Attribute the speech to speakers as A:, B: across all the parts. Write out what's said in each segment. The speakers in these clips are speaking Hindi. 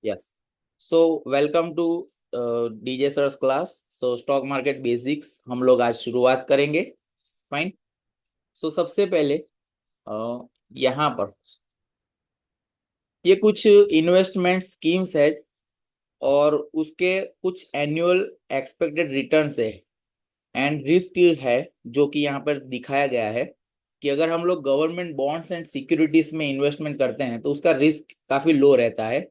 A: Yes. So welcome to DJ sir's class. So stock market basics हम लोग आज शुरुआत करेंगे। फाइन। सो सबसे पहले यहाँ पर ये कुछ इन्वेस्टमेंट स्कीम्स है और उसके कुछ एनुअल एक्सपेक्टेड रिटर्न्स है एंड रिस्क है, जो कि यहाँ पर दिखाया गया है कि अगर हम लोग गवर्नमेंट बॉन्ड्स एंड सिक्योरिटीज में इन्वेस्टमेंट करते हैं तो उसका रिस्क काफी लो रहता है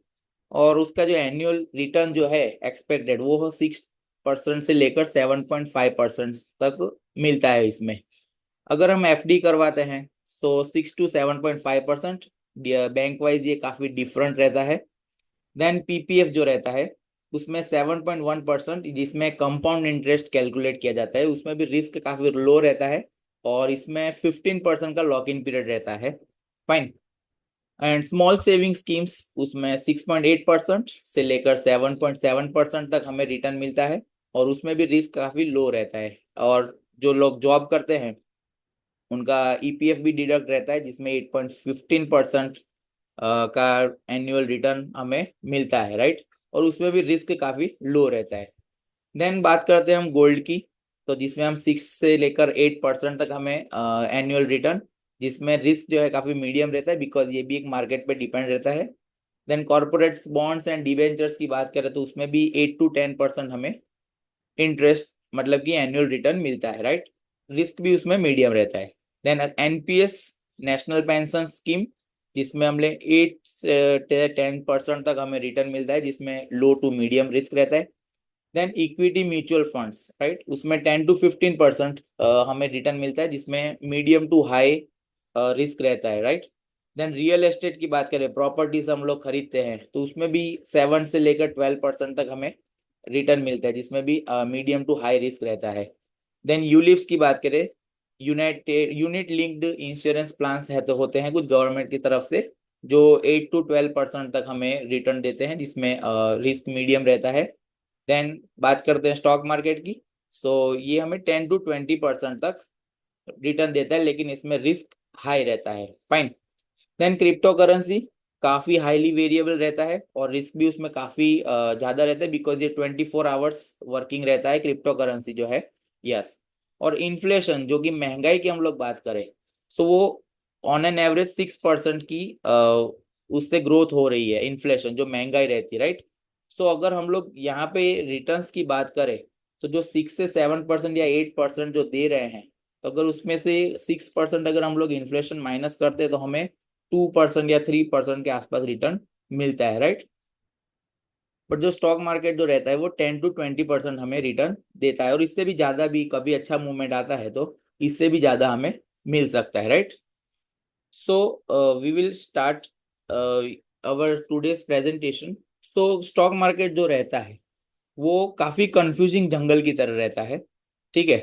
A: और उसका जो एनुअल रिटर्न जो है एक्सपेक्टेड वो 6% से लेकर 7.5% तक मिलता है इसमें। अगर हम एफडी करवाते हैं तो 6 to 7.5%। बैंक वाइज ये काफी डिफरेंट रहता है। देन पीपीएफ जो रहता है उसमें 7.1%, जिसमें कंपाउंड इंटरेस्ट कैलकुलेट किया जाता है, उसमें भी रिस्क काफी लो रहता है और इसमें 15% का लॉक इन पीरियड रहता है। Fine. And small saving schemes उसमें 6.8% से लेकर 7.7% तक हमें रिटर्न मिलता है और उसमें भी रिस्क काफी लो रहता है। और जो लोग जॉब करते हैं उनका ईपीएफ भी डिडक्ट रहता है, जिसमें 8.15% का एनुअल रिटर्न हमें मिलता है, राइट। और उसमें भी रिस्क काफी लो रहता है। देन बात करते हैं हम गोल्ड की, तो जिसमें हम 6 से लेकर 8% तक हमें एनुअल रिटर्न, जिसमें रिस्क जो है काफी मीडियम रहता है बिकॉज ये भी एक मार्केट पे डिपेंड रहता है। Then corporate bonds and debentures की बात करें तो उसमें भी 8 to 10% हमें इंटरेस्ट मतलब कि एनुअल रिटर्न मिलता है, राइट। रिस्क भी उसमें मीडियम रहता है। Then NPS national pension scheme, जिसमें हमने 8 से 10% तक हमें रिटर्न मिलता है, जिसमें लो टू मीडियम रिस्क रहता है। Then equity mutual funds, right, उसमें 10 to 15% हमें रिटर्न मिलता है, जिसमें मीडियम टू हाई रिस्क रहता है, राइट। देन रियल एस्टेट की बात करें, प्रॉपर्टीज हम लोग खरीदते हैं तो उसमें भी 7 से लेकर 12% तक हमें रिटर्न मिलता है, जिसमें भी मीडियम टू हाई रिस्क रहता है। देन यूलिप्स की बात करें, यूनिट लिंक्ड इंश्योरेंस प्लान्स है तो होते हैं कुछ गवर्नमेंट की तरफ से, जो 8 to 12% तक हमें रिटर्न देते हैं, जिसमें रिस्क मीडियम रहता है। देन बात करते हैं स्टॉक मार्केट की। सो ये हमें 10 to 20% तक रिटर्न देता है, लेकिन इसमें रिस्क हाई रहता है। फाइन। देन क्रिप्टो करेंसी काफी हाईली वेरिएबल रहता है और रिस्क भी उसमें काफी ज्यादा रहता है बिकॉज ये 24 आवर्स वर्किंग रहता है क्रिप्टो करेंसी जो है। यस। और इन्फ्लेशन जो कि महंगाई की हम लोग बात करें, सो वो ऑन एन एवरेज 6% की उससे ग्रोथ हो रही है, इन्फ्लेशन जो महंगाई रहती है, राइट। सो अगर हम लोग यहाँ पे रिटर्न्स की बात करें तो जो 6 से 7% या 8% जो दे रहे हैं, तो अगर उसमें से 6% अगर हम लोग इन्फ्लेशन माइनस करते हैं तो हमें 2% या 3% के आसपास रिटर्न मिलता है, राइट। बट जो स्टॉक मार्केट जो रहता है वो 10 to 20% हमें रिटर्न देता है और इससे भी ज्यादा भी कभी अच्छा मूवमेंट आता है तो इससे भी ज्यादा हमें मिल सकता है, right. So we will start our today's presentation. So stock market जो रहता है वो काफी कंफ्यूजिंग जंगल की तरह रहता है, ठीक है।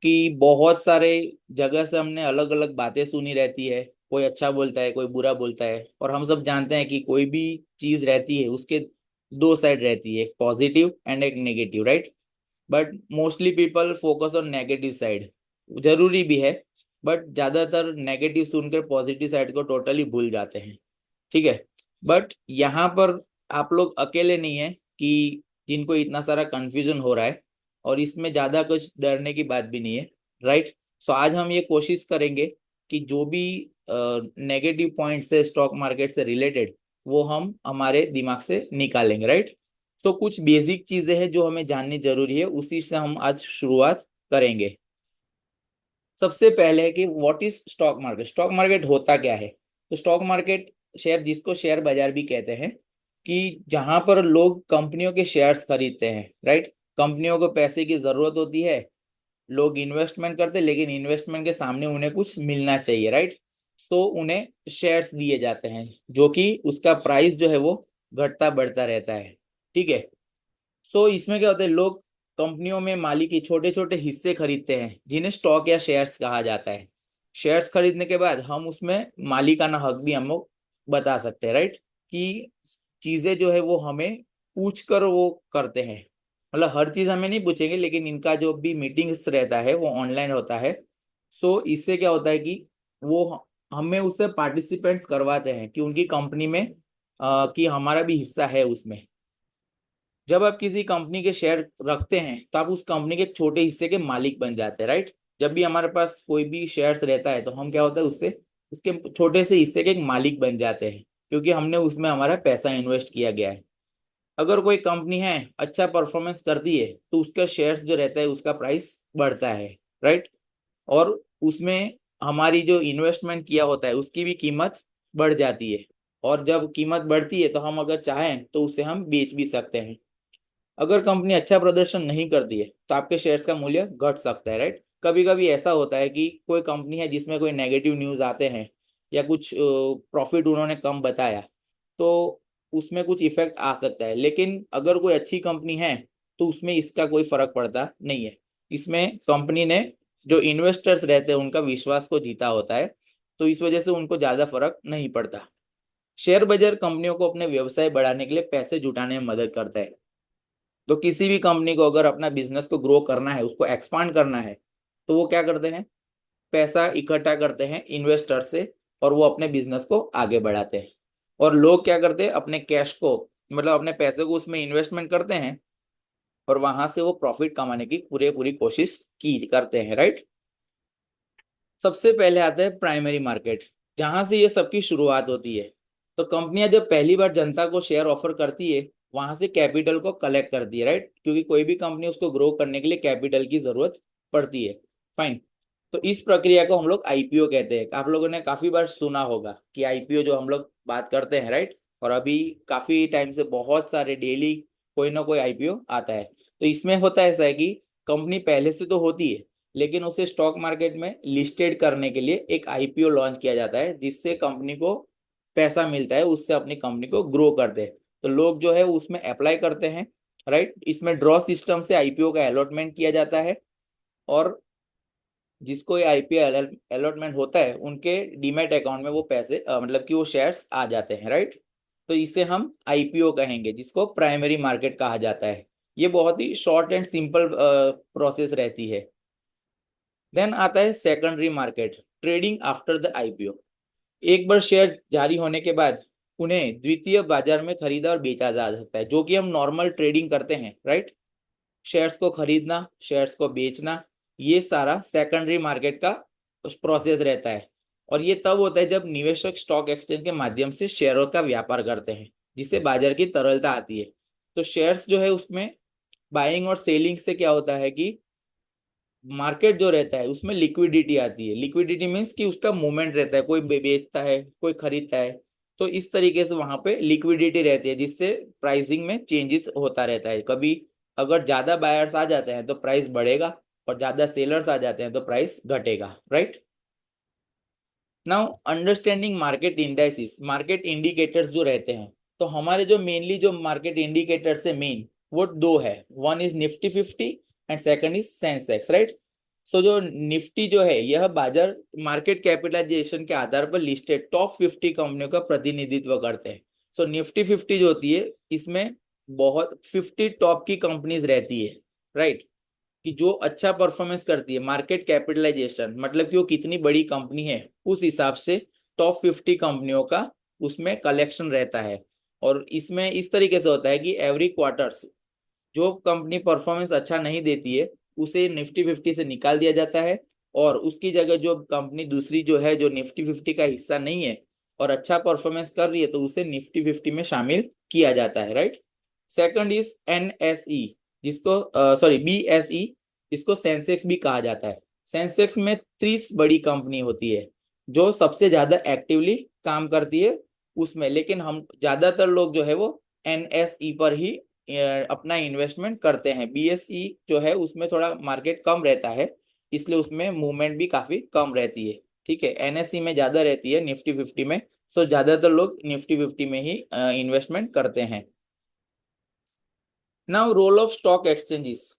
A: कि बहुत सारे जगह से हमने अलग अलग बातें सुनी रहती है, कोई अच्छा बोलता है कोई बुरा बोलता है, और हम सब जानते हैं कि कोई भी चीज रहती है उसके दो साइड रहती है, एक पॉजिटिव एंड एक negative, right. But mostly people focus on negative side, जरूरी भी है, बट ज्यादातर नेगेटिव सुनकर पॉजिटिव साइड को टोटली भूल जाते हैं, ठीक है। बट यहाँ पर आप लोग अकेले नहीं है कि जिनको इतना सारा कंफ्यूजन हो रहा है, और इसमें ज्यादा कुछ डरने की बात भी नहीं है, राइट। सो आज हम ये कोशिश करेंगे कि जो भी नेगेटिव पॉइंट्स है स्टॉक मार्केट से रिलेटेड वो हम हमारे दिमाग से निकालेंगे, राइट। तो कुछ बेसिक चीजें हैं जो हमें जाननी जरूरी है, उसी से हम आज शुरुआत करेंगे। सबसे पहले है कि what is stock market, stock market होता क्या है। तो स्टॉक मार्केट शेयर, जिसको शेयर बाजार भी कहते हैं, कि जहां पर लोग कंपनियों के शेयर्स खरीदते हैं, राइट। कंपनियों को पैसे की जरूरत होती है, लोग इन्वेस्टमेंट करते हैं, लेकिन इन्वेस्टमेंट के सामने उन्हें कुछ मिलना चाहिए, राइट। तो उन्हें शेयर्स दिए जाते हैं, जो कि उसका प्राइस जो है वो घटता बढ़ता रहता है, ठीक है। सो इसमें क्या होता है, लोग कंपनियों में मालिक के छोटे छोटे हिस्से खरीदते हैं, जिन्हें स्टॉक या शेयर्स कहा जाता है। शेयर्स खरीदने के बाद हम उसमें मालिकाना हक भी हम लोग बता सकते हैं, राइट। कि चीजें जो है वो हमें पूछ कर वो करते हैं, मतलब हर चीज हमें नहीं पूछेंगे, लेकिन इनका जो भी मीटिंग्स रहता है वो ऑनलाइन होता है। सो इससे क्या होता है कि वो हमें उससे पार्टिसिपेंट्स करवाते हैं कि उनकी कंपनी में कि हमारा भी हिस्सा है उसमें। जब आप किसी कंपनी के शेयर रखते हैं तो आप उस कंपनी के एक छोटे हिस्से के मालिक बन जाते हैं, राइट। जब भी हमारे पास कोई भी शेयर्स रहता है तो हम क्या होता है उससे उसके छोटे से हिस्से के एक मालिक बन जाते हैं, क्योंकि हमने उसमें हमारा पैसा इन्वेस्ट किया गया है। अगर कोई कंपनी है अच्छा परफॉर्मेंस करती है तो उसका शेयर्स जो रहता है उसका प्राइस बढ़ता है, राइट। और उसमें हमारी जो इन्वेस्टमेंट किया होता है उसकी भी कीमत बढ़ जाती है। और जब कीमत बढ़ती है तो हम अगर चाहें तो उसे हम बेच भी सकते हैं। अगर कंपनी अच्छा प्रदर्शन नहीं करती है तो आपके शेयर्स का मूल्य घट सकता है, राइट। कभी कभी ऐसा होता है कि कोई कंपनी है जिसमें कोई नेगेटिव न्यूज आते हैं या कुछ प्रॉफिट उन्होंने कम बताया, तो उसमें कुछ इफेक्ट आ सकता है। लेकिन अगर कोई अच्छी कंपनी है तो उसमें इसका कोई फर्क पड़ता नहीं है। इसमें कंपनी ने जो इन्वेस्टर्स रहते हैं उनका विश्वास को जीता होता है, तो इस वजह से उनको ज्यादा फर्क नहीं पड़ता। शेयर बाजार कंपनियों को अपने व्यवसाय बढ़ाने के लिए पैसे जुटाने में मदद करता है। तो किसी भी कंपनी को अगर अपना बिजनेस को ग्रो करना है, उसको एक्सपांड करना है, तो वो क्या करते हैं, पैसा इकट्ठा करते हैं इन्वेस्टर से और वो अपने बिजनेस को आगे बढ़ाते हैं। और लोग क्या करते हैं, अपने कैश को मतलब अपने पैसे को उसमें इन्वेस्टमेंट करते हैं और वहां से वो प्रॉफिट कमाने की पूरी पूरी कोशिश की करते हैं, राइट। सबसे पहले आता है प्राइमरी मार्केट, जहां से ये सबकी शुरुआत होती है। तो कंपनियां जब पहली बार जनता को शेयर ऑफर करती है वहां से कैपिटल को कलेक्ट करती है, राइट, क्योंकि कोई भी कंपनी उसको ग्रो करने के लिए कैपिटल की जरूरत पड़ती है। फाइन। तो इस प्रक्रिया को हम लोग आईपीओ कहते हैं। आप लोगों ने काफी बार सुना होगा कि आईपीओ जो हम लोग बात करते हैं, राइट। और अभी काफी टाइम से बहुत सारे डेली कोई ना कोई आईपीओ आता है। तो इसमें होता है ऐसा है कि कंपनी पहले से तो होती है, लेकिन उसे स्टॉक मार्केट में लिस्टेड करने के लिए एक आईपीओ लॉन्च किया जाता है, जिससे कंपनी को पैसा मिलता है, उससे अपनी कंपनी को ग्रो करते हैं। तो लोग जो है उसमें अप्लाई करते हैं, राइट। इसमें ड्रॉ सिस्टम से आईपीओ का अलॉटमेंट किया जाता है और जिसको ये आईपीओ अलॉटमेंट होता है उनके डीमैट अकाउंट में वो पैसे मतलब कि वो शेयर्स आ जाते हैं, राइट। तो इसे हम आईपीओ कहेंगे, जिसको प्राइमरी मार्केट कहा जाता है। ये बहुत ही शॉर्ट एंड सिंपल प्रोसेस रहती है। देन आता है secondary market, trading after the IPO. एक बार शेयर जारी होने के बाद उन्हें द्वितीय बाजार में खरीदा और बेचा जा सकता है, जो कि हम नॉर्मल ट्रेडिंग करते हैं, राइट। शेयर्स को खरीदना, शेयर्स को बेचना, ये सारा सेकेंडरी मार्केट का प्रोसेस रहता है। और ये तब होता है जब निवेशक स्टॉक एक्सचेंज के माध्यम से शेयरों का व्यापार करते हैं, जिससे बाजार की तरलता आती है। तो शेयर्स जो है उसमें बाइंग और सेलिंग से क्या होता है कि मार्केट जो रहता है उसमें लिक्विडिटी आती है। लिक्विडिटी मीन्स कि उसका मूवमेंट रहता है, कोई बेचता है कोई खरीदता है। तो इस तरीके से वहां पे लिक्विडिटी रहती है, जिससे प्राइसिंग में चेंजेस होता रहता है। कभी अगर ज्यादा बायर्स आ जाते हैं तो प्राइस बढ़ेगा और ज्यादा सेलर्स आ जाते हैं तो प्राइस घटेगा, right. Now understanding market indices, market indicators जो रहते हैं। तो हमारे जो मेनली जो मार्केट इंडिकेटर्स है मेन, वो दो है। One is Nifty 50 and second is Sensex, right. So जो निफ्टी जो है यह बाजार मार्केट कैपिटलाइजेशन के आधार पर लिस्टेड टॉप 50 कंपनियों का प्रतिनिधित्व करते हैं। सो निफ्टी 50 जो होती है इसमें बहुत 50 टॉप की कंपनीज रहती है, राइट। कि जो अच्छा परफॉर्मेंस करती है, मार्केट कैपिटलाइजेशन मतलब कि वो कितनी बड़ी कंपनी है उस हिसाब से टॉप 50 कंपनियों का उसमें कलेक्शन रहता है। और इसमें इस तरीके से होता है कि एवरी क्वार्टर्स जो कंपनी परफॉर्मेंस अच्छा नहीं देती है उसे निफ्टी 50 से निकाल दिया जाता है, और उसकी जगह जो कंपनी दूसरी जो है जो निफ्टी 50 का हिस्सा नहीं है और अच्छा परफॉर्मेंस कर रही है तो उसे निफ्टी 50 में शामिल किया जाता है, राइट। सेकंड इज एनएसई, जिसको सॉरी बीएसई, इसको सेंसेक्स भी कहा जाता है। सेंसेक्स में 30 बड़ी कंपनी होती है जो सबसे ज्यादा एक्टिवली काम करती है उसमें। लेकिन हम ज्यादातर लोग जो है वो एनएसई पर ही अपना इन्वेस्टमेंट करते हैं। बीएसई जो है उसमें थोड़ा मार्केट कम रहता है, इसलिए उसमें मूवमेंट भी काफी कम रहती है, ठीक है। एनएसई में ज्यादा रहती है निफ्टी 50 में। सो ज्यादातर लोग निफ्टी 50 में ही इन्वेस्टमेंट करते हैं। Now role of stock exchanges,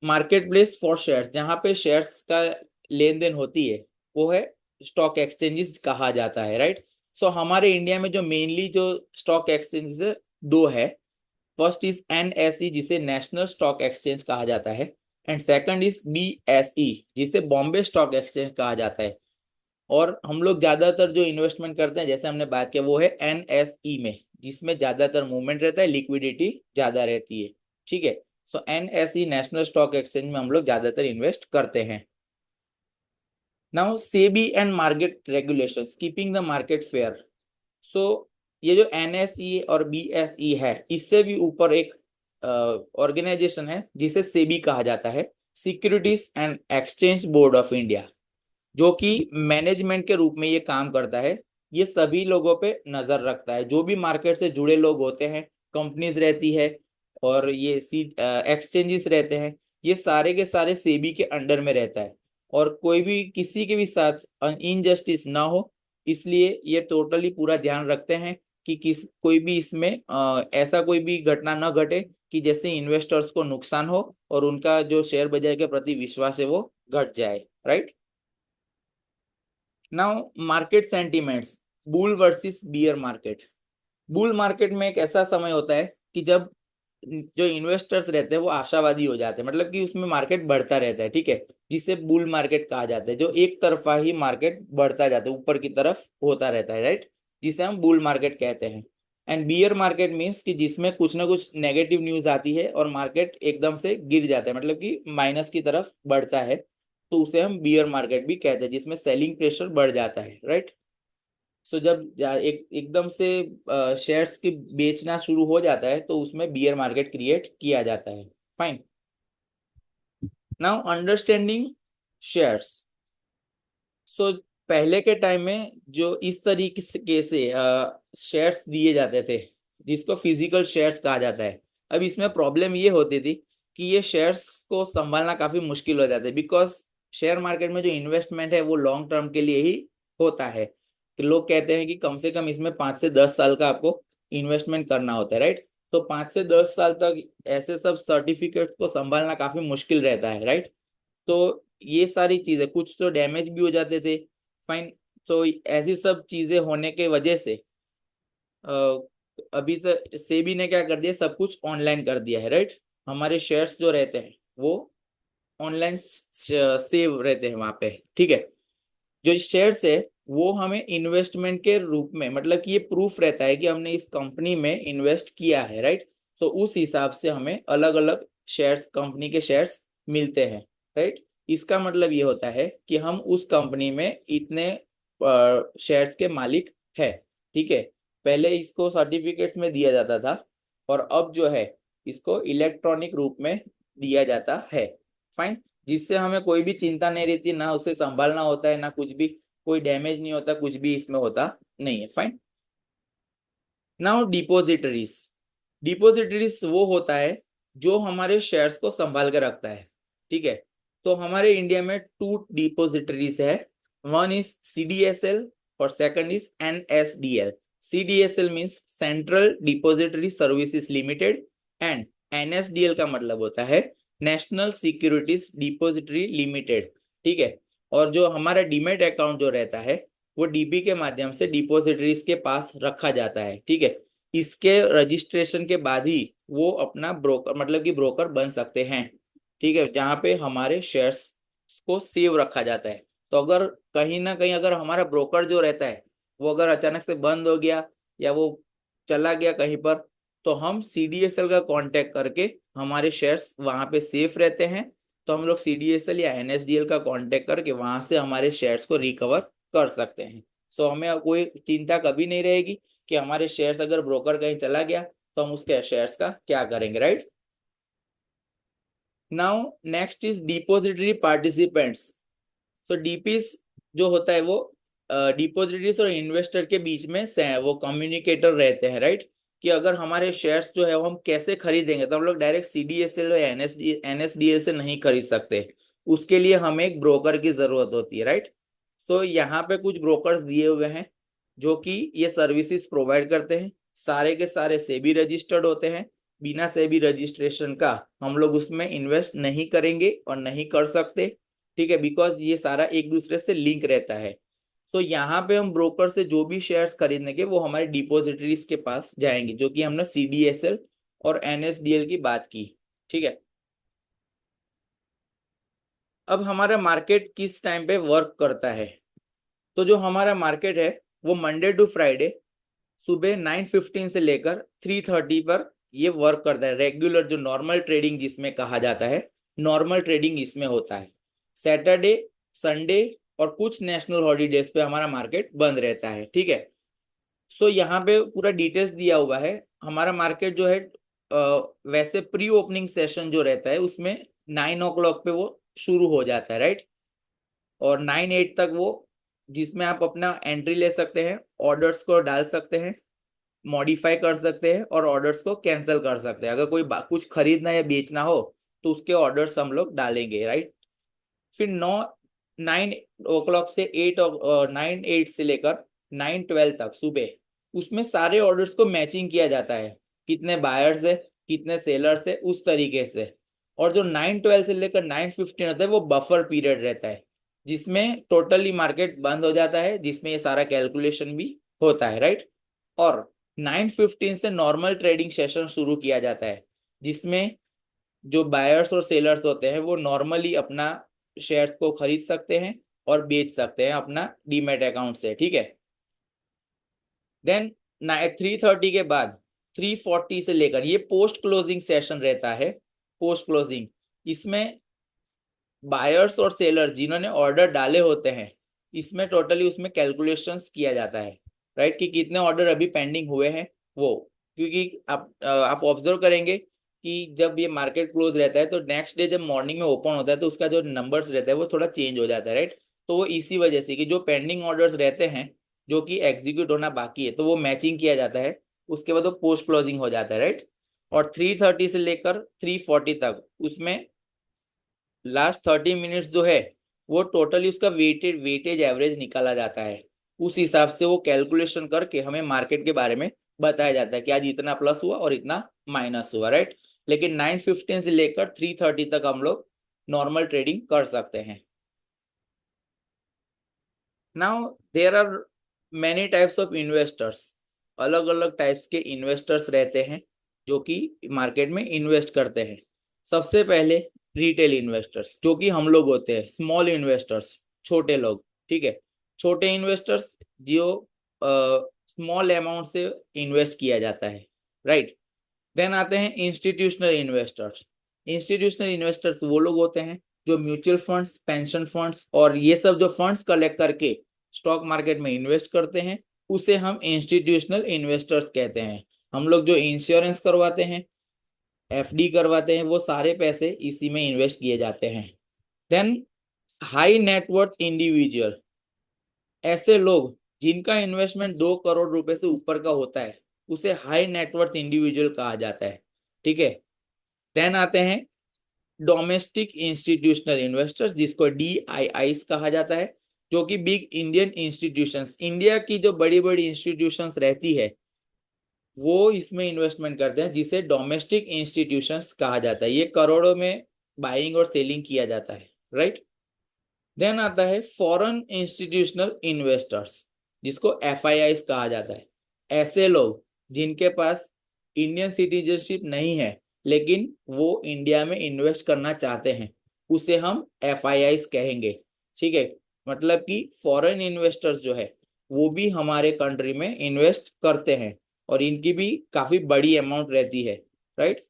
A: market place for shares, जहां पे शेयर्स का लेन देन होती है वो है स्टॉक एक्सचेंजेस कहा जाता है, राइट। सो हमारे इंडिया में जो मेनली जो स्टॉक एक्सचेंजेस दो है। फर्स्ट इज एनएसई, जिसे नेशनल स्टॉक एक्सचेंज कहा जाता है। एंड सेकंड इज बीएसई, जिसे बॉम्बे स्टॉक एक्सचेंज कहा जाता है। और हम लोग ज्यादातर जो इन्वेस्टमेंट करते हैं जैसे हमने बात किया वो है एनएसई में, जिसमें ज्यादातर मूवमेंट रहता है, लिक्विडिटी ज्यादा रहती है, ठीक है। So NSE national stock exchange में हम लोग ज्यादातर इन्वेस्ट करते हैं। Now SEBI and market regulations keeping the market fair. So ये जो एनएसई और बीएसई है, इससे भी ऊपर एक ऑर्गेनाइजेशन है जिसे सेबी कहा जाता है, securities and exchange board of India, जो कि मैनेजमेंट के रूप में ये काम करता है। ये सभी लोगों पे नजर रखता है, जो भी मार्केट से जुड़े लोग होते हैं, कंपनीज रहती है और ये एक्सचेंजेस रहते हैं, ये सारे के सारे सेबी के अंडर में रहता है। और कोई भी किसी के भी साथ इनजस्टिस ना हो, इसलिए ये टोटली पूरा ध्यान रखते हैं कि कोई भी इसमें ऐसा कोई भी घटना न घटे कि जैसे इन्वेस्टर्स को नुकसान हो और उनका जो शेयर बाजार के प्रति विश्वास है वो घट जाए, right. Now market sentiments, bull versus beer market. Bull market में एक ऐसा समय होता है कि जब जो इन्वेस्टर्स रहते हैं वो आशावादी हो जाते हैं, मतलब कि उसमें मार्केट बढ़ता रहता है, ठीक है, जिसे बुल मार्केट कहा जाता है, जो एक तरफा ही मार्केट बढ़ता जाता है, ऊपर की तरफ होता रहता है, राइट, जिसे हम बुल मार्केट कहते हैं। एंड बियर मार्केट मीन्स कि जिसमें कुछ ना कुछ नेगेटिव न्यूज आती है और मार्केट एकदम से गिर जाता है, मतलब कि माइनस की तरफ बढ़ता है, तो उसे हम बियर मार्केट भी कहते हैं, जिसमें सेलिंग प्रेशर बढ़ जाता है, राइट। सो जब एकदम से शेयर्स की बेचना शुरू हो जाता है तो उसमें बियर मार्केट क्रिएट किया जाता है। Fine. Now understanding shares. So पहले के टाइम में जो इस तरीके से शेयर्स दिए जाते थे, जिसको फिजिकल शेयर्स कहा जाता है, अब इसमें प्रॉब्लम ये होती थी कि ये शेयर्स को संभालना काफी मुश्किल हो जाता है, बिकॉज शेयर मार्केट में जो इन्वेस्टमेंट है वो लॉन्ग टर्म के लिए ही होता है। कि लोग कहते हैं कि कम से कम इसमें 5 से 10 साल का आपको इन्वेस्टमेंट करना होता है, राइट। तो 5 से 10 साल तक ऐसे सब सर्टिफिकेट्स को संभालना काफी मुश्किल रहता है, राइट। तो ये सारी चीजें, कुछ तो डैमेज भी हो जाते थे। फाइन। तो ऐसी सब चीजें होने के वजह से अभी से सेबी ने क्या कर दिया, सब कुछ ऑनलाइन कर दिया है, राइट। हमारे शेयर्स जो रहते हैं वो ऑनलाइन सेव रहते हैं वहां पे, ठीक है। जो शेयर्स है वो हमें इन्वेस्टमेंट के रूप में, मतलब कि ये प्रूफ रहता है कि हमने इस कंपनी में इन्वेस्ट किया है, राइट। सो उस हिसाब से हमें अलग अलग शेयर्स, कंपनी के शेयर्स मिलते हैं, राइट। इसका मतलब ये होता है कि हम उस कंपनी में इतने शेयर्स के मालिक है, ठीक है। पहले इसको सर्टिफिकेट्स में दिया जाता था और अब जो है इसको इलेक्ट्रॉनिक रूप में दिया जाता है। फाइन। जिससे हमें कोई भी चिंता नहीं रहती, ना उसे संभालना होता है, ना कुछ भी, कोई डैमेज नहीं होता, कुछ भी इसमें होता नहीं है। फाइन। नाउ डिपोजिटरीज। डिपोजिटरीज वो होता है जो हमारे शेयर्स को संभाल कर रखता है, ठीक है। तो हमारे इंडिया में 2 डिपोजिटरीज है। वन इज सीडीएसएल और second is NSDL. CDSL means central depository services limited and NSDL का मतलब होता है नेशनल सिक्योरिटीज डिपोजिटरी लिमिटेड, ठीक है। और जो हमारा डीमेट अकाउंट जो रहता है वो डीबी के माध्यम से डिपोजिटरीज के पास रखा जाता है, ठीक है। इसके रजिस्ट्रेशन के बाद ही वो अपना ब्रोकर, मतलब कि ब्रोकर बन सकते हैं, ठीक है, जहाँ पे हमारे शेयर्स को सेव रखा जाता है। तो अगर कहीं ना कहीं अगर हमारा ब्रोकर जो रहता है वो अगर अचानक से बंद हो गया या वो चला गया कहीं पर, तो हम सीडीएसएल का कांटेक्ट करके हमारे शेयर्स वहां पे सेफ रहते हैं। तो हम लोग सीडीएसएल या एनएसडीएल का कांटेक्ट करके वहां से हमारे शेयर्स को रिकवर कर सकते हैं। सो हमें अब कोई चिंता कभी नहीं रहेगी कि हमारे शेयर्स अगर ब्रोकर कहीं चला गया तो हम उसके शेयर्स का क्या करेंगे, right. Now next is depository participants. So DPs जो होता है वो डिपोजिटरीज और इन्वेस्टर के बीच में वो कम्युनिकेटर रहते हैं, राइट। कि अगर हमारे शेयर्स जो है वो हम कैसे खरीदेंगे, तो हम लोग डायरेक्ट सीडीएसएल या एनएसडीएल से नहीं खरीद सकते, उसके लिए हमें एक ब्रोकर की जरूरत होती है, राइट। सो यहाँ पे कुछ ब्रोकर्स दिए हुए हैं जो कि ये सर्विसेज प्रोवाइड करते हैं, सारे के सारे सेबी रजिस्टर्ड होते हैं। बिना सेबी रजिस्ट्रेशन का हम लोग उसमें इन्वेस्ट नहीं करेंगे और नहीं कर सकते, ठीक है, बिकॉज ये सारा एक दूसरे से लिंक रहता है। सो यहाँ पे हम ब्रोकर से जो भी शेयर्स खरीदेंगे वो हमारे डिपोजिटरीज के पास जाएंगे, जो कि हमने सीडीएसएल और एनएसडीएल की बात की, ठीक है। अब हमारा मार्केट किस टाइम पे वर्क करता है, तो जो हमारा मार्केट है वो मंडे टू फ्राइडे सुबह 9:15 से लेकर 3:30 पर ये वर्क करता है। रेगुलर जो नॉर्मल ट्रेडिंग जिसमें कहा जाता है, नॉर्मल ट्रेडिंग इसमें होता है। सैटरडे, संडे और कुछ नेशनल हॉलीडेज पे हमारा मार्केट बंद रहता है। ठीक है, सो यहाँ पे पूरा डिटेल्स दिया हुआ है। हमारा मार्केट जो है वैसे प्री ओपनिंग सेशन जो रहता है उसमें 9 o'clock पे वो शुरू हो जाता है, राइट। और 9-8 तक वो, जिसमें आप अपना एंट्री ले सकते हैं, ऑर्डर्स को डाल सकते हैं, मॉडिफाई कर सकते हैं और ऑर्डर्स को कैंसिल कर सकते हैं। अगर कोई कुछ खरीदना या बेचना हो तो उसके ऑर्डर्स हम लोग डालेंगे, राइट। फिर 9 o'clock से 9-8 से लेकर 9-12 तक सुबह, उसमें सारे ऑर्डर्स को मैचिंग किया जाता है, कितने बायर्स है कितने सेलर्स है उस तरीके से। और जो 9-12 से लेकर 9-15 होता है वो बफर पीरियड रहता है, जिसमें टोटली मार्केट बंद हो जाता है, जिसमें ये सारा कैलकुलेशन भी होता है, राइट। और 9:15 से नॉर्मल ट्रेडिंग सेशन शुरू किया जाता है, जिसमें जो बायर्स और सेलर्स होते हैं वो नॉर्मली अपना शेयर्स को खरीद सकते हैं और बेच सकते हैं अपना डीमैट अकाउंट से। ठीक है, देन 3:30 के बाद 3:40 से लेकर ये पोस्ट क्लोजिंग सेशन रहता है। पोस्ट क्लोजिंग, इसमें बायर्स और सेलर जिन्होंने ऑर्डर डाले होते हैं, इसमें टोटली उसमें कैलकुलेशंस किया जाता है, राइट, कि कितने ऑर्डर अभी पेंडिंग हुए हैं वो। क्योंकि आप ऑब्जर्व करेंगे कि जब ये मार्केट क्लोज रहता है तो नेक्स्ट डे जब मॉर्निंग में ओपन होता है तो उसका जो नंबर्स रहता है वो थोड़ा चेंज हो जाता है, राइट। तो वो इसी वजह से कि जो पेंडिंग ऑर्डर्स रहते हैं जो कि एग्जीक्यूट होना बाकी है तो वो मैचिंग किया जाता है, उसके बाद वो पोस्ट क्लोजिंग हो जाता है, राइट। और 3:30 से लेकर 3:40 तक उसमें लास्ट 30 मिनट्स जो है वो टोटली उसका वेटेज एवरेज निकाला जाता है। उस हिसाब से वो कैलकुलेशन करके हमें मार्केट के बारे में बताया जाता है कि आज इतना प्लस हुआ और इतना माइनस हुआ, राइट। लेकिन 9:15 से लेकर 3:30 तक हम लोग नॉर्मल ट्रेडिंग कर सकते हैं। Now there are many types of investors. अलग अलग टाइप्स के इन्वेस्टर्स रहते हैं जो कि मार्केट में इन्वेस्ट करते हैं। सबसे पहले रिटेल इन्वेस्टर्स, जो कि हम लोग होते हैं, स्मॉल इन्वेस्टर्स, छोटे लोग। ठीक है, छोटे इन्वेस्टर्स जो स्मॉल अमाउंट से इन्वेस्ट किया जाता है, राइट। देन आते हैं इंस्टीट्यूशनल इन्वेस्टर्स। इंस्टीट्यूशनल इन्वेस्टर्स वो लोग होते हैं जो म्यूचुअल फंड्स, पेंशन फंड्स और ये सब जो फंड्स कलेक्ट करके स्टॉक मार्केट में इन्वेस्ट करते हैं, उसे हम इंस्टीट्यूशनल इन्वेस्टर्स कहते हैं। हम लोग जो इंश्योरेंस करवाते हैं, एफडी करवाते हैं, वो सारे पैसे इसी में इन्वेस्ट किए जाते हैं। देन हाई नेटवर्थ इंडिविजुअल, ऐसे लोग जिनका इन्वेस्टमेंट 2 करोड़ रुपए से ऊपर का होता है उसे हाई नेटवर्थ इंडिविजुअल कहा जाता है। ठीक है, देन आते हैं डोमेस्टिक इंस्टीट्यूशनल इन्वेस्टर्स, जिसको DIIs कहा जाता है, जो कि बिग इंडियन इंस्टीट्यूशंस, इंडिया की जो बड़ी बड़ी इंस्टीट्यूशंस रहती है वो इसमें इन्वेस्टमेंट करते हैं, जिसे डोमेस्टिक इंस्टीट्यूशंस कहा जाता है। ये करोड़ों में बाइंग और सेलिंग किया जाता है, राइट। देन आता है फॉरेन इंस्टीट्यूशनल इन्वेस्टर्स, जिसको FIIs कहा जाता है। ऐसे लोग जिनके पास इंडियन सिटीजनशिप नहीं है लेकिन वो इंडिया में इन्वेस्ट करना चाहते हैं, उसे हम FIIs कहेंगे। ठीक है, मतलब कि फॉरेन इन्वेस्टर्स जो है वो भी हमारे कंट्री में इन्वेस्ट करते हैं और इनकी भी काफी बड़ी अमाउंट रहती है, राइट।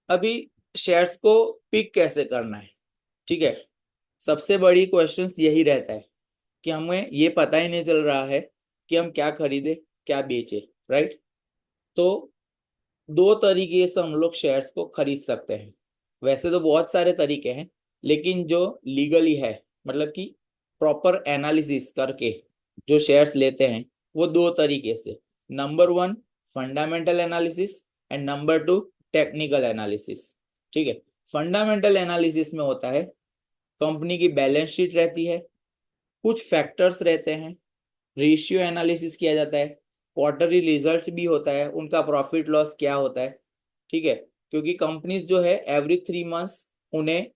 A: अभी शेयर्स को पिक कैसे करना है? ठीक है, सबसे बड़ी क्वेश्चन यही रहता है कि हमें ये पता ही नहीं चल रहा है कि हम क्या खरीदे क्या बेचे, राइट। तो दो तरीके से हम लोग शेयर्स को खरीद सकते हैं। वैसे तो बहुत सारे तरीके हैं, लेकिन जो लीगली है, मतलब कि प्रॉपर एनालिसिस करके जो शेयर्स लेते हैं वो दो तरीके से। Number 1 fundamental analysis and number 2 technical analysis. ठीक है, फंडामेंटल एनालिसिस में होता है कंपनी की बैलेंस शीट रहती है, कुछ फैक्टर्स रहते हैं, रेशियो एनालिसिस किया जाता है, क्वार्टरली रिजल्ट्स भी होता है, उनका प्रॉफिट लॉस क्या होता है। ठीक है, क्योंकि कंपनीज जो है एवरी 3 मंथ्स उन्हें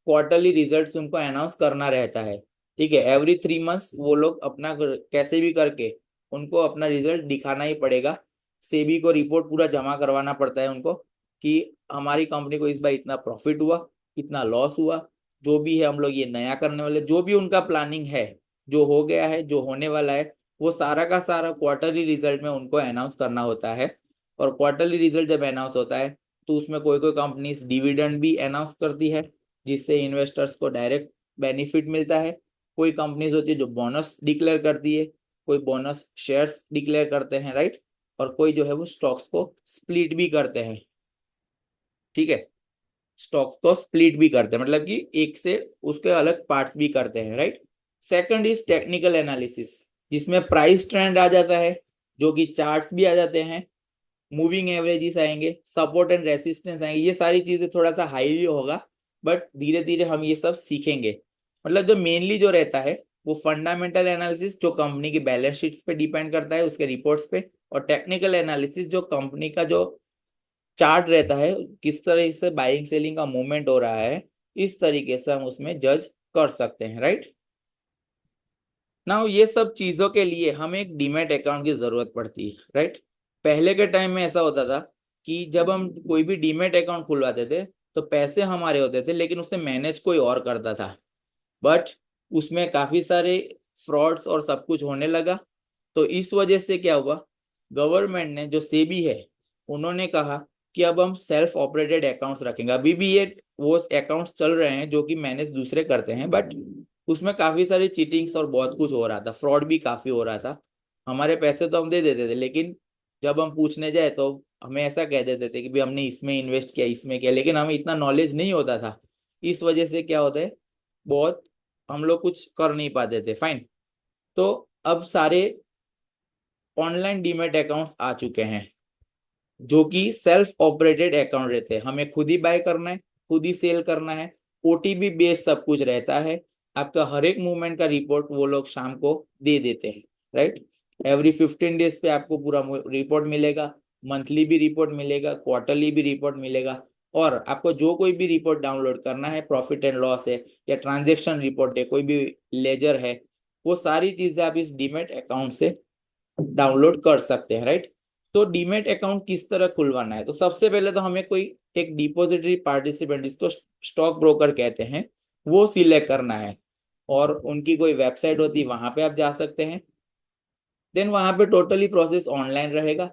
A: क्वार्टरली रिजल्ट्स उनको अनाउंस करना रहता है। ठीक है, एवरी 3 मंथ्स वो लोग अपना कैसे भी करके उनको अपना रिजल्ट दिखाना ही पड़ेगा। सेबी को रिपोर्ट पूरा जमा करवाना पड़ता है उनको कि हमारी कंपनी को इस बार इतना प्रॉफिट हुआ, इतना लॉस हुआ, जो भी है हम लोग ये नया करने वाले, जो भी उनका प्लानिंग है, जो हो गया है, जो होने वाला है, वो सारा का सारा क्वार्टरली रिजल्ट में उनको अनाउंस करना होता है। और क्वार्टरली रिजल्ट जब अनाउंस होता है तो उसमें कोई कोई कंपनीज डिविडेंड भी अनाउंस करती है, जिससे इन्वेस्टर्स को डायरेक्ट बेनिफिट मिलता है। कोई कंपनीज होती है जो बोनस डिक्लेयर करती है, कोई बोनस शेयर्स डिक्लेयर करते हैं, राइट। और कोई जो है वो स्टॉक्स को स्प्लिट भी करते हैं, ठीक है। स्टॉक्स को स्प्लिट भी करते हैं मतलब कि एक से उसके अलग पार्ट्स भी करते हैं, right. Second is technical analysis, जिसमें प्राइस ट्रेंड आ जाता है, जो कि चार्ट्स भी आ जाते हैं, मूविंग एवरेजेस आएंगे, सपोर्ट एंड रेसिस्टेंस आएंगे। ये सारी चीजें थोड़ा सा हाईली होगा, बट धीरे धीरे हम ये सब सीखेंगे। मतलब जो मेनली जो रहता है वो फंडामेंटल एनालिसिस, जो कंपनी की बैलेंस शीट्स पे डिपेंड करता है, उसके रिपोर्ट्स पे। और टेक्निकल एनालिसिस जो कंपनी का जो चार्ट रहता है, किस तरह से बाइंग सेलिंग का मूवमेंट हो रहा है, इस तरीके से हम उसमें जज कर सकते हैं, राइट। नाउ ये सब चीजों के लिए हमें एक डीमैट अकाउंट की जरूरत पड़ती है, राइट। पहले के टाइम में ऐसा होता था कि जब हम कोई भी डीमैट अकाउंट खुलवाते थे तो पैसे हमारे होते थे, लेकिन उसे मैनेज कोई और करता था। बट उसमें काफी सारे फ्रॉड्स और सब कुछ होने लगा। तो इस वजह से क्या हुआ, गवर्नमेंट ने, जो सेबी है, उन्होंने कहा कि अब हम सेल्फ ऑपरेटेड अकाउंट्स रखेंगे। अभी भी ये वो अकाउंट्स चल रहे हैं जो कि मैनेज दूसरे करते हैं, बट उसमें काफी सारी चीटिंग्स और बहुत कुछ हो रहा था, फ्रॉड भी काफी हो रहा था। हमारे पैसे तो हम दे देते थे, लेकिन जब हम पूछने जाए तो हमें ऐसा कह देते थे कि भाई हमने इसमें इन्वेस्ट किया, इसमें किया, लेकिन हमें इतना नॉलेज नहीं होता था। इस वजह से क्या होता है, बहुत हम लोग कुछ कर नहीं पाते थे, फाइन। तो अब सारे ऑनलाइन डीमेट अकाउंट्स आ चुके हैं, जो कि सेल्फ ऑपरेटेड अकाउंट रहते हैं। हमें खुद ही बाय करना है, खुद ही सेल करना है, ओटीपी बेस्ड सब कुछ रहता है। आपका हर एक मूवमेंट का रिपोर्ट वो लोग शाम को दे देते हैं, राइट। एवरी 15 डेज पे आपको पूरा रिपोर्ट मिलेगा, मंथली भी रिपोर्ट मिलेगा, क्वार्टरली भी रिपोर्ट मिलेगा। और आपको जो कोई भी रिपोर्ट डाउनलोड करना है, प्रॉफिट एंड लॉस है या ट्रांजेक्शन रिपोर्ट है, कोई भी लेजर है, वो सारी चीजें आप इस डीमेट अकाउंट से डाउनलोड कर सकते हैं, राइट। तो डीमेट अकाउंट किस तरह खुलवाना है, तो सबसे पहले तो हमें कोई एक डिपॉजिटरी पार्टिसिपेंट, जिसको स्टॉक ब्रोकर कहते हैं, वो सिलेक्ट करना है। और उनकी कोई वेबसाइट होती है, वहां पे आप जा सकते हैं। देन वहां पे टोटली प्रोसेस ऑनलाइन रहेगा,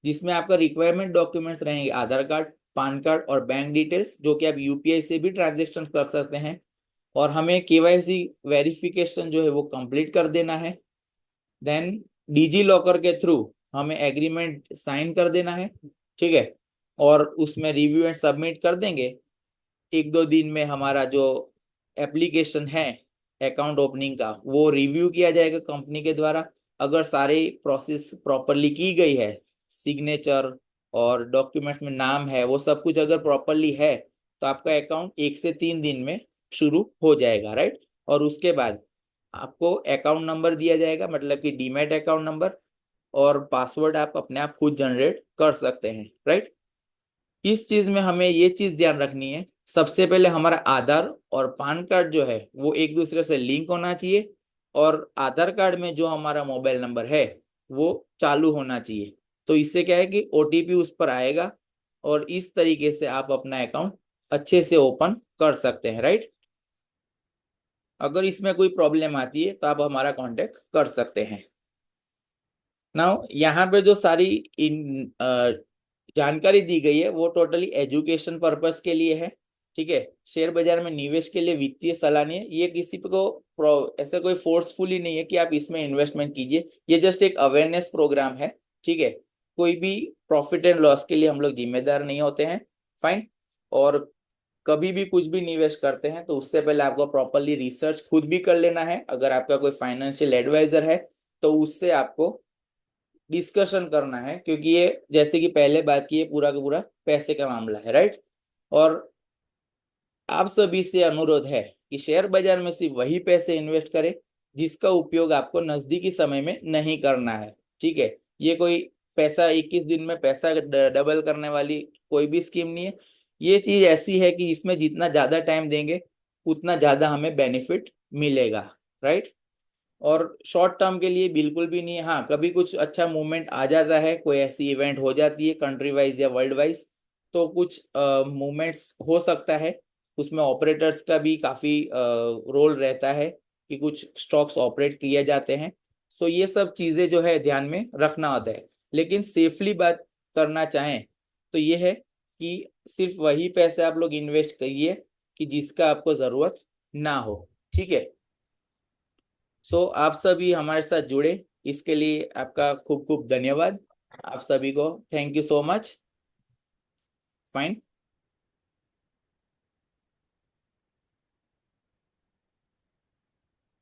A: जिसमें आपका रिक्वायरमेंट डॉक्यूमेंट्स रहेंगे, आधार कार्ड, पैन कार्ड और बैंक डिटेल्स, जो कि आप यूपीआई से भी ट्रांजेक्शन कर सकते हैं। और हमें केवाईसी वेरिफिकेशन जो है वो कंप्लीट कर देना है। देन डिजी लॉकर के थ्रू हमें एग्रीमेंट साइन कर देना है, ठीक है। और उसमें रिव्यू एंड सबमिट कर देंगे। एक दो दिन में हमारा जो एप्लीकेशन है अकाउंट ओपनिंग का, वो रिव्यू किया जाएगा कंपनी के द्वारा। अगर सारी प्रोसेस प्रॉपरली की गई है, सिग्नेचर और डॉक्यूमेंट्स में नाम है, वो सब कुछ अगर प्रॉपरली है, तो आपका अकाउंट 1 से 3 दिन में शुरू हो जाएगा, राइट। और उसके बाद आपको अकाउंट नंबर दिया जाएगा, मतलब कि डीमैट अकाउंट नंबर, और पासवर्ड आप अपने आप खुद जनरेट कर सकते हैं, राइट। इस चीज में हमें ये चीज ध्यान रखनी है, सबसे पहले हमारा आधार और पैन कार्ड जो है वो एक दूसरे से लिंक होना चाहिए। और आधार कार्ड में जो हमारा मोबाइल नंबर है वो चालू होना चाहिए। तो इससे क्या है कि ओटीपी उस पर आएगा, और इस तरीके से आप अपना अकाउंट अच्छे से ओपन कर सकते हैं, राइट। अगर इसमें कोई प्रॉब्लम आती है तो आप हमारा कांटेक्ट कर सकते हैं। नाउ यहाँ पे जो सारी इन जानकारी दी गई है वो टोटली एजुकेशन पर्पस के लिए है, ठीक है। शेयर बाजार में निवेश के लिए वित्तीय सलाह नहीं है, ये किसी को ऐसा कोई फोर्सफुली नहीं है कि आप इसमें इन्वेस्टमेंट कीजिए। ये जस्ट एक अवेयरनेस प्रोग्राम है, ठीक है। कोई भी प्रॉफिट एंड लॉस के लिए हम लोग जिम्मेदार नहीं होते हैं, फाइन। और कभी भी कुछ भी निवेश करते हैं तो उससे पहले आपको प्रॉपरली रिसर्च खुद भी कर लेना है। अगर आपका कोई फाइनेंशियल एडवाइजर है तो उससे आपको डिस्कशन करना है, क्योंकि ये जैसे कि पहले बात की, ये पूरा का पूरा पैसे का मामला है, राइट। और आप सभी से अनुरोध है कि शेयर बाजार में सिर्फ वही पैसे इन्वेस्ट करें जिसका उपयोग आपको नजदीकी समय में नहीं करना है, ठीक है। ये कोई पैसा 21 दिन में पैसा डबल करने वाली कोई भी स्कीम नहीं है। ये चीज ऐसी है कि इसमें जितना ज्यादा टाइम देंगे उतना ज्यादा हमें बेनिफिट मिलेगा, राइट। और शॉर्ट टर्म के लिए बिल्कुल भी नहीं है। हाँ, कभी कुछ अच्छा मूवमेंट आ जाता है, कोई ऐसी इवेंट हो जाती है कंट्री वाइज या वर्ल्ड वाइज, तो कुछ मूवमेंट्स हो सकता है। उसमें ऑपरेटर्स का भी काफ़ी रोल रहता है कि कुछ स्टॉक्स ऑपरेट किए जाते हैं। सो ये सब चीजें जो है ध्यान में रखना होता है। लेकिन सेफली बात करना चाहें तो ये है कि सिर्फ वही पैसे आप लोग इन्वेस्ट करिए कि जिसका आपको जरूरत ना हो। ठीक है। सो आप सभी हमारे साथ जुड़े, इसके लिए आपका खूब खूब धन्यवाद। आप सभी को thank you so much. Fine.